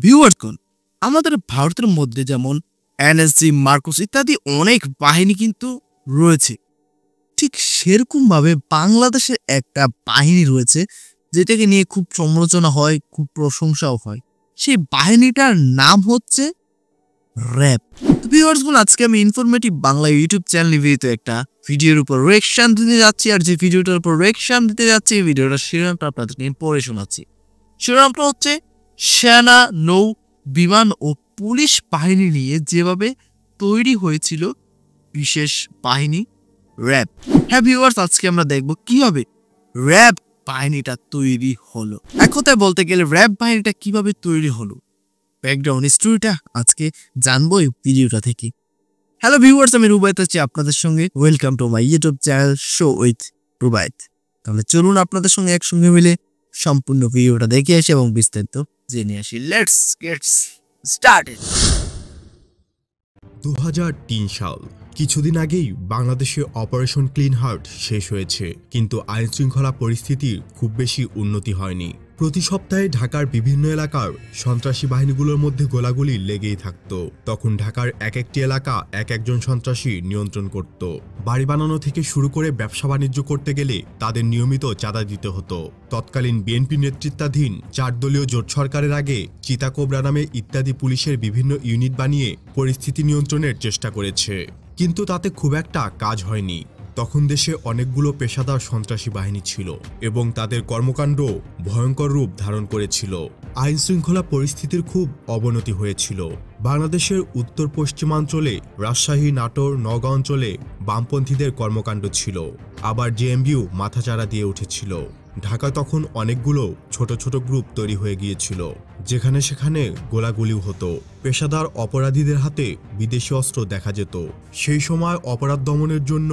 ভিউয়ার্সগণ, আমাদের ভারতের মধ্যে যেমন এনএসজি, মার্কোস ইত্যাদি অনেক বাহিনী কিন্তু রয়েছে। ঠিক সেরকমভাবে বাংলাদেশের একটা বাহিনী রয়েছে যেটাকে নিয়ে খুব সমালোচনা হয়, খুব প্রশংসাও হয়। সেই বাহিনীটার নাম হচ্ছে র‍্যাব। তো ভিউয়ার্সগণ, আজকে আমি ইনফরমেটিভ বাংলা ইউটিউব চ্যানেল নিবেদিত একটা ভিডিওর উপর রিঅ্যাকশন দিতে যাচ্ছি। আর যে ভিডিওটার উপর রিঅ্যাকশন দিতে যাচ্ছি, এই ভিডিওটার শিরোনামটা আপনাদের নিয়ে পড়ে শোনাচ্ছি। শিরোনামটা হচ্ছে সেনা, নৌ, বিমান ও পুলিশ বাহিনী নিয়ে যেভাবে তৈরি হয়েছিল বিশেষ বাহিনী র‍্যাব। হ্যাঁ ভিউয়ার্স, আজকে আমরা দেখব কিভাবে র‍্যাব বাহিনীটা তৈরি হলো। এক কথায় বলতে গেলে র‍্যাব বাহিনীটা কিভাবে তৈরি হলো, ব্যাকগ্রাউন্ড স্টোরিটা আজকে জানবো এই ভিডিওটা থেকে। হ্যালো ভিউয়ার্স, আমি রুবায়েত আছি আপনাদের সঙ্গে। Welcome to my YouTube channel show with Rubayet. তাহলে চলুন আপনাদের সঙ্গে একসঙ্গে মিলে সম্পূর্ণ ভিডিওটা দেখে আসি এবং বিস্তারিত জেনে আসি। Let's get started. 2003 সাল। কিছুদিন আগেই বাংলাদেশে অপারেশন ক্লিন হার্ট শেষ হয়েছে, কিন্তু আইন শৃঙ্খলা পরিস্থিতির খুব বেশি উন্নতি হয়নি। প্রতি সপ্তাহে ঢাকার বিভিন্ন এলাকার সন্ত্রাসী বাহিনীগুলোর মধ্যে গোলাগুলি লেগেই থাকত। তখন ঢাকার এক একটি এলাকা এক একজন সন্ত্রাসী নিয়ন্ত্রণ করত। বাড়ি বানানো থেকে শুরু করে ব্যবসা বাণিজ্য করতে গেলে তাদের নিয়মিত চাঁদা দিতে হতো। তৎকালীন বিএনপি নেতৃত্বাধীন 4 দলীয় জোট সরকারের আগে চিতাকোবরা নামে ইত্যাদি পুলিশের বিভিন্ন ইউনিট বানিয়ে পরিস্থিতি নিয়ন্ত্রণের চেষ্টা করেছে, কিন্তু তাতে খুব একটা কাজ হয়নি। তখন দেশে অনেকগুলো পেশাদার সন্ত্রাসী বাহিনী ছিল এবং তাদের কর্মকাণ্ড ভয়ঙ্কর রূপ ধারণ করেছিল। আইন শৃঙ্খলা পরিস্থিতির খুব অবনতি হয়েছিল। বাংলাদেশের উত্তর পশ্চিমাঞ্চলে রাজশাহী, নাটোর, নওগাঁ অঞ্চলে বামপন্থীদের কর্মকাণ্ড ছিল। আবার জেএমবিও মাথাচাড়া দিয়ে উঠেছিল। ঢাকা তখন অনেকগুলো ছোট ছোট গ্রুপ তৈরি হয়ে গিয়েছিল, যেখানে সেখানে গোলাগুলিও হতো। পেশাদার অপরাধীদের হাতে বিদেশি অস্ত্র দেখা যেত। সেই সময় অপরাধ দমনের জন্য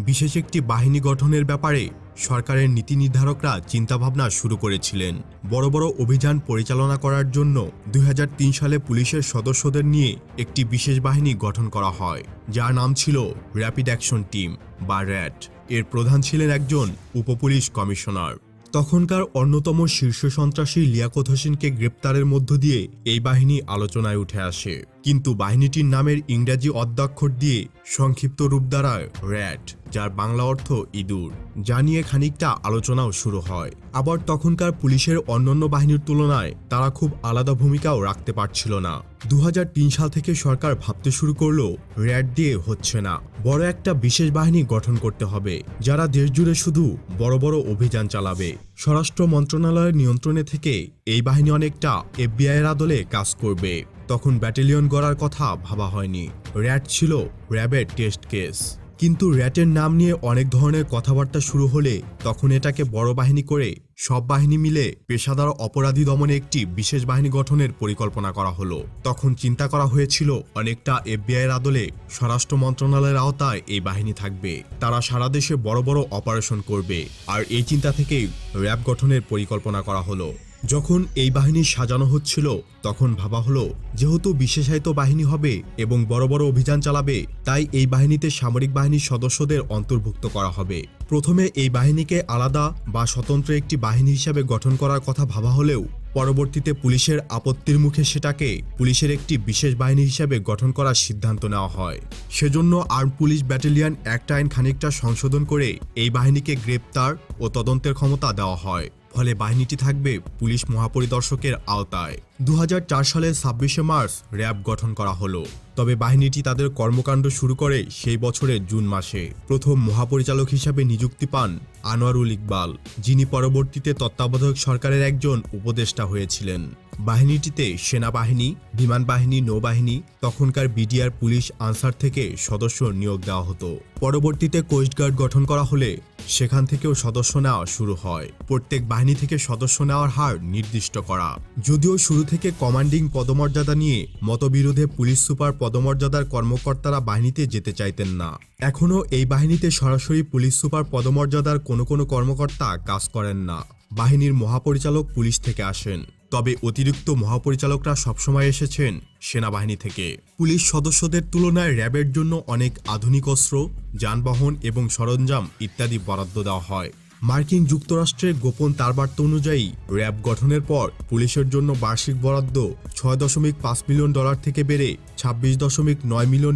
বিশেষ একটি বাহিনী গঠনের ব্যাপারে সরকারের নীতি নির্ধারকরা চিন্তাভাবনা শুরু করেছিলেন। বড় বড় অভিযান পরিচালনা করার জন্য 2003 সালে পুলিশের সদস্যদের নিয়ে একটি বিশেষ বাহিনী গঠন করা হয়, যার নাম ছিল র্যাপিড অ্যাকশন টিম বা র‍্যাট। এর প্রধান ছিলেন একজন উপপুলিশ কমিশনার। তখনকার অন্যতম শীর্ষ সন্ত্রাসী লিয়াকত হোসেনকে গ্রেপ্তারের মধ্য দিয়ে এই বাহিনী আলোচনায় উঠে আসে, কিন্তু বাহিনীটির নামের ইংরেজি অদ্যাক্ষর দিয়ে সংক্ষিপ্ত রূপ দাঁড়ায় র‍্যাট, যার বাংলা অর্থ ইঁদুর, যা নিয়ে খানিকটা আলোচনাও শুরু হয়। আবার তখনকার পুলিশের অন্যান্য বাহিনীর তুলনায় তারা খুব আলাদা ভূমিকাও রাখতে পারছিল না। 2003 সাল থেকে সরকার ভাবতে শুরু করলো র‍্যাট দিয়ে হচ্ছে না, বড় একটা বিশেষ বাহিনী গঠন করতে হবে, যারা দেশজুড়ে শুধু বড় বড় অভিযান চালাবে। স্বরাষ্ট্র মন্ত্রণালয়ের নিয়ন্ত্রণে থেকে এই বাহিনী অনেকটা এফবিআইয়ের আদলে কাজ করবে। তখন ব্যাটালিয়ন গড়ার কথা ভাবা হয়নি। র‍্যাট ছিল র‍্যাবের টেস্ট কেস। কিন্তু র‍্যাটের নাম নিয়ে অনেক ধরনের কথাবার্তা শুরু হলে তখন এটাকে বড় বাহিনী করে সব বাহিনী মিলে পেশাদার অপরাধী দমনে একটি বিশেষ বাহিনী গঠনের পরিকল্পনা করা হলো। তখন চিন্তা করা হয়েছিল অনেকটা এফবিআইয়ের আদলে স্বরাষ্ট্র মন্ত্রণালয়ের আওতায় এই বাহিনী থাকবে। তারা সারা দেশে বড় বড় অপারেশন করবে। আর এই চিন্তা থেকেই র‍্যাব গঠনের পরিকল্পনা করা হলো। যখন এই বাহিনী সাজানো হচ্ছিল তখন ভাবা হলো, যেহেতু বিশেষায়িত বাহিনী হবে এবং বড় বড় অভিযান চালাবে, তাই এই বাহিনীতে সামরিক বাহিনীর সদস্যদের অন্তর্ভুক্ত করা হবে। প্রথমে এই বাহিনীকে আলাদা বা স্বতন্ত্র একটি বাহিনী হিসাবে গঠন করার কথা ভাবা হলেও পরবর্তীতে পুলিশের আপত্তির মুখে সেটাকে পুলিশের একটি বিশেষ বাহিনী হিসাবে গঠন করার সিদ্ধান্ত নেওয়া হয়। সেজন্য আর্ম পুলিশ ব্যাটালিয়ন অ্যাক্ট আইন খানিকটা সংশোধন করে এই বাহিনীকে গ্রেপ্তার ও তদন্তের ক্ষমতা দেওয়া হয়। ফলে বাহিনীটি থাকবে পুলিশ মহাপরিদর্শকের আওতায়। 2004 সালের 26শে মার্চ র‍্যাব গঠন করা হলো। তবে বাহিনীটি তাদের কর্মকাণ্ড শুরু করে সেই বছরের জুন মাসে। প্রথম মহাপরিচালক হিসাবে নিযুক্তি পান আনোয়ারুল ইকবাল, যিনি পরবর্তীতে তত্ত্বাবধায়ক সরকারের একজন উপদেষ্টা হয়েছিলেন। বাহিনীটিতে সেনাবাহিনী, বিমান বাহিনী, নৌবাহিনী, তখনকার বিডিআর, পুলিশ, আনসার থেকে সদস্য নিয়োগ দেওয়া হতো। পরবর্তীতে কোস্টগার্ড গঠন করা হলে সেখান থেকেও সদস্য নেওয়া শুরু হয়। প্রত্যেক বাহিনী থেকে সদস্য নেওয়ার হার নির্দিষ্ট করা। যদিও শুরু থেকে কমান্ডিং পদমর্যাদা নিয়ে মতবিরোধে পুলিশ সুপার পদমর্যাদার কর্মকর্তারা বাহিনীতে যেতে চাইতেন না। এখনও এই বাহিনীতে সরাসরি পুলিশ সুপার পদমর্যাদার কোনো কোনো কর্মকর্তা কাজ করেন না। বাহিনীর মহাপরিচালক পুলিশ থেকে আসেন, তবে অতিরিক্ত মহাপরিচালকরা সবসময় এসেছেন সেনাবাহিনী থেকে। পুলিশ সদস্যদের তুলনায় র‍্যাবের জন্য অনেক আধুনিক অস্ত্র, যানবাহন এবং সরঞ্জাম ইত্যাদি বরাদ্দ দেওয়া হয়। মার্কিন যুক্তরাষ্ট্রের গোপন তারবার্তা অনুযায়ী র্যাব গঠনের পর পুলিশের জন্য বার্ষিক বরাদ্দ $6.5 মিলিয়ন থেকে বেড়ে $26.9 মিলিয়ন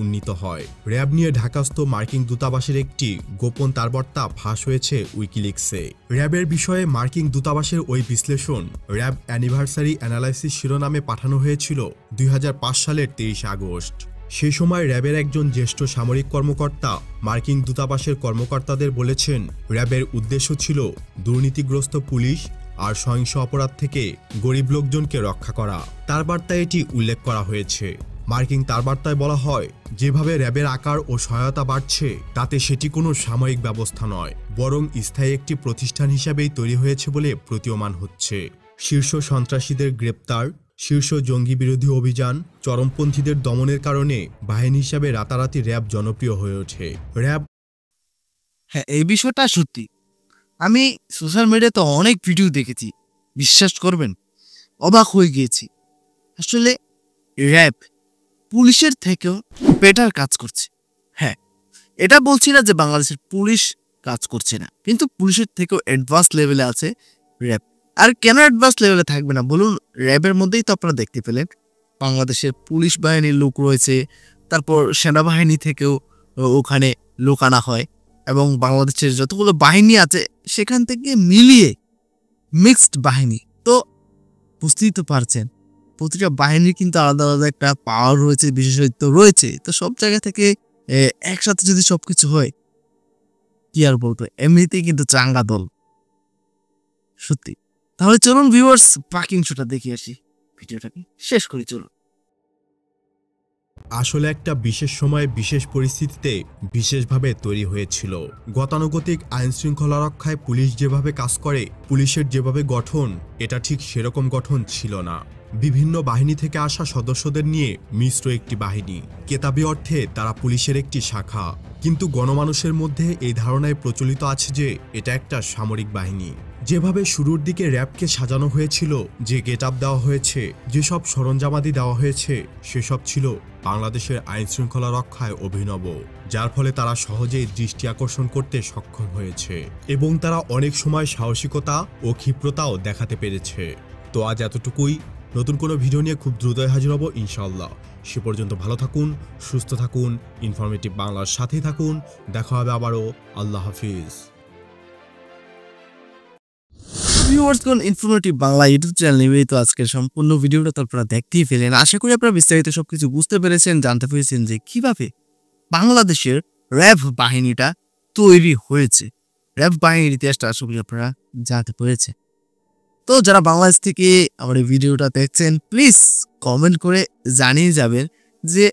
উন্নীত হয়। র্যাব নিয়ে ঢাকাস্থ মার্কিন দূতাবাসের একটি গোপন তারবার্তা ফাঁস হয়েছে উইকিলিক্সে। র্যাবের বিষয়ে মার্কিন দূতাবাসের ওই বিশ্লেষণ র্যাব অ্যানিভার্সারি অ্যানালাইসিস শিরোনামে পাঠানো হয়েছিল 2005 সালের 23 আগস্ট। সেই সময় র্যাবের একজন জ্যেষ্ঠ সামরিক কর্মকর্তা মার্কিন দূতাবাসের কর্মকর্তাদের বলেছেন, র্যাবের উদ্দেশ্য ছিল দুর্নীতিগ্রস্ত পুলিশ আর সহিংস অপরাধ থেকে গরিব লোকজনকে রক্ষা করা। তার বার্তায় এটি উল্লেখ করা হয়েছে। মার্কিন তার বার্তায় বলা হয়, যেভাবে র্যাবের আকার ও সহায়তা বাড়ছে তাতে সেটি কোনো সাময়িক ব্যবস্থা নয়, বরং স্থায়ী একটি প্রতিষ্ঠান হিসাবেই তৈরি হয়েছে বলে প্রতীয়মান হচ্ছে। শীর্ষ সন্ত্রাসীদের গ্রেপ্তার, শীর্ষ জঙ্গি বিরোধী অভিযান, চরমপন্থীদের দমনের কারণে বাহিনী হিসাবে রাতারাতি র্যাব জনপ্রিয় হয়ে ওঠে। র্যাব হ্যাঁ, এই বিষয়টা সত্যি। আমি সোশ্যাল মিডিয়াতে অনেক ভিডিও দেখেছি, বিশ্বাস করবেন অবাক হয়ে গিয়েছি। আসলে র্যাব পুলিশের থেকেও বেটার কাজ করছে। হ্যাঁ, এটা বলছি না যে বাংলাদেশের পুলিশ কাজ করছে না, কিন্তু পুলিশের থেকেও অ্যাডভান্স লেভেলে আছে র্যাব। আর কেন অ্যাডভান্স লেভেলে থাকবে না বলুন? র্যাবের মধ্যেই তো আপনারা দেখতে পেলেন বাংলাদেশের পুলিশ বাহিনীর লোক রয়েছে, তারপর সেনাবাহিনী থেকেও ওখানে লোক আনা হয়, এবং বাংলাদেশের যতগুলো বাহিনী আছে সেখান থেকে মিলিয়ে মিক্সড বাহিনী। তো বুঝতেই তো পারছেন প্রতিটা বাহিনীর কিন্তু আলাদা আলাদা একটা পাওয়ার রয়েছে, বিশেষত্ব রয়েছে। তো সব জায়গা থেকে একসাথে যদি সবকিছু হয়, কি আর বলবো, এমনিতেই কিন্তু চাঙ্গা দল সত্যি। তাহলে চলুন ভিউয়ার্স, বাকি অংশটা দেখে আসি, ভিডিওটাকে শেষ করি চলুন। আসলে একটা বিশেষ সময়ে বিশেষ পরিস্থিতিতে বিশেষভাবে তৈরি হয়েছিল। গতানুগতিক আইন শৃঙ্খলা রক্ষায় পুলিশ যেভাবে কাজ করে, পুলিশের যেভাবে গঠন, এটা ঠিক সেরকম গঠন ছিল না। বিভিন্ন বাহিনী থেকে আসা সদস্যদের নিয়ে মিশ্র একটি বাহিনী। কেতাবি অর্থে তারা পুলিশের একটি শাখা, কিন্তু গণমানুষের মধ্যে এই ধারণায় প্রচলিত আছে যে এটা একটা সামরিক বাহিনী। যেভাবে শুরুর দিকে র্যাবকে সাজানো হয়েছিল, যে গেটআপ দেওয়া হয়েছে, যেসব সরঞ্জামাদি দেওয়া হয়েছে, সেসব ছিল বাংলাদেশের আইন শৃঙ্খলা রক্ষায় অভিনব, যার ফলে তারা সহজেই দৃষ্টি আকর্ষণ করতে সক্ষম হয়েছে এবং তারা অনেক সময় সাহসিকতা ও ক্ষিপ্রতাও দেখাতে পেরেছে। তো আজ এতটুকুই। নতুন কোনো ভিডিও নিয়ে খুব দ্রুতই হাজির হব ইনশাআল্লাহ। সে পর্যন্ত ভালো থাকুন, সুস্থ থাকুন, ইনফরমেটিভ বাংলার সাথেই থাকুন। দেখা হবে আবারও। আল্লাহ হাফিজ। ভিউয়ার্স, কোন ইনফরমেটিভ বাংলা ইউটিউব চ্যানেল নিবেদিত আজকের সম্পূর্ণ ভিডিওটা তো আপনারা দেখতেই পেলেন। আশা করি আপনারা বিস্তারিত সবকিছু বুঝতে পেরেছেন, জানতে পেরেছেন যে কিভাবে বাংলাদেশের র্যাব বাহিনীটা তৈরি হয়েছে। র্যাব বাহিনীর ইতিহাসটা আশা করি আপনারা জানতে পেরেছেন। তো যারা বাংলাদেশ থেকে আমার এই ভিডিওটা দেখছেন, প্লিজ কমেন্ট করে জানিয়ে যাবেন যে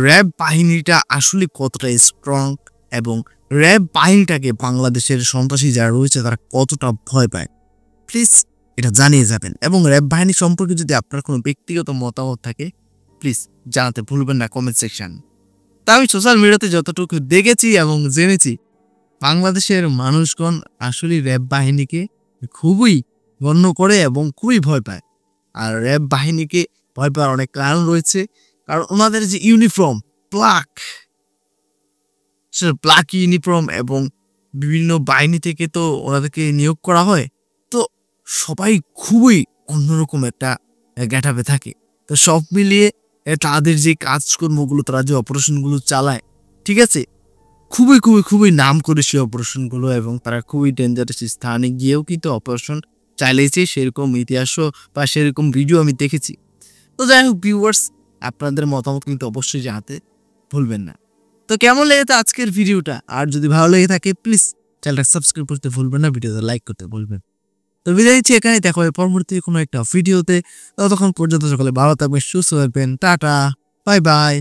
র্যাব বাহিনীটা আসলে কতটা স্ট্রং, এবং র্যাব বাহিনীটাকে বাংলাদেশের সন্ত্রাসী যারা রয়েছে তারা কতটা ভয় পায়। প্লিজ এটা জানিয়ে যাবেন। এবং র্যাব বাহিনী সম্পর্কে যদি আপনার কোনো ব্যক্তিগত মতামত থাকে, প্লিজ জানাতে ভুলবেন না কমেন্ট সেকশন। তা আমি সোশ্যাল মিডিয়াতে যতটুকু দেখেছি এবং জেনেছি, বাংলাদেশের মানুষগণ আসলে র্যাব বাহিনীকে খুবই গণ্য করে এবং খুবই ভয় পায়। আর র্যাব বাহিনীকে ভয় পাওয়ার অনেক কারণ রয়েছে, কারণ ওনাদের যে ইউনিফর্ম, ব্ল্যাক ইউনিফর্ম, এবং বিভিন্ন বাহিনী থেকে তো ওনাদেরকে নিয়োগ করা হয়, তো সবাই খুবই অন্যরকম একটা গেটআপে থাকে। তো সব মিলিয়ে তাদের যে কাজকর্মগুলো, তারা যে অপারেশনগুলো চালায়, ঠিক আছে, খুবই খুবই খুবই নাম করে সেই অপারেশনগুলো, এবং তারা খুবই ডেঞ্জারাস স্থানে গিয়েও কিন্তু অপারেশন চালিয়েছে। সেরকম ইতিহাসও বা সেরকম ভিডিও আমি দেখেছি। তো যাই হোক ভিউয়ার্স, আপনাদের মতামত কিন্তু অবশ্যই জানাতে ভুলবেন না। তো কেমন লেগেছে আজকের ভিডিওটা? আর যদি ভালো লেগে থাকে প্লিজ চ্যানেলটা সাবস্ক্রাইব করতে ভুলবেন না, ভিডিওতে লাইক করতে ভুলবেন। তো বিদায় নিচ্ছি, এখানে দেখা হবে পরবর্তী কোনো একটা ভিডিওতে। ততক্ষণ পর্যন্ত সকলে ভালো থাকবেন, সুস্থ থাকবেন। Tata, bye bye.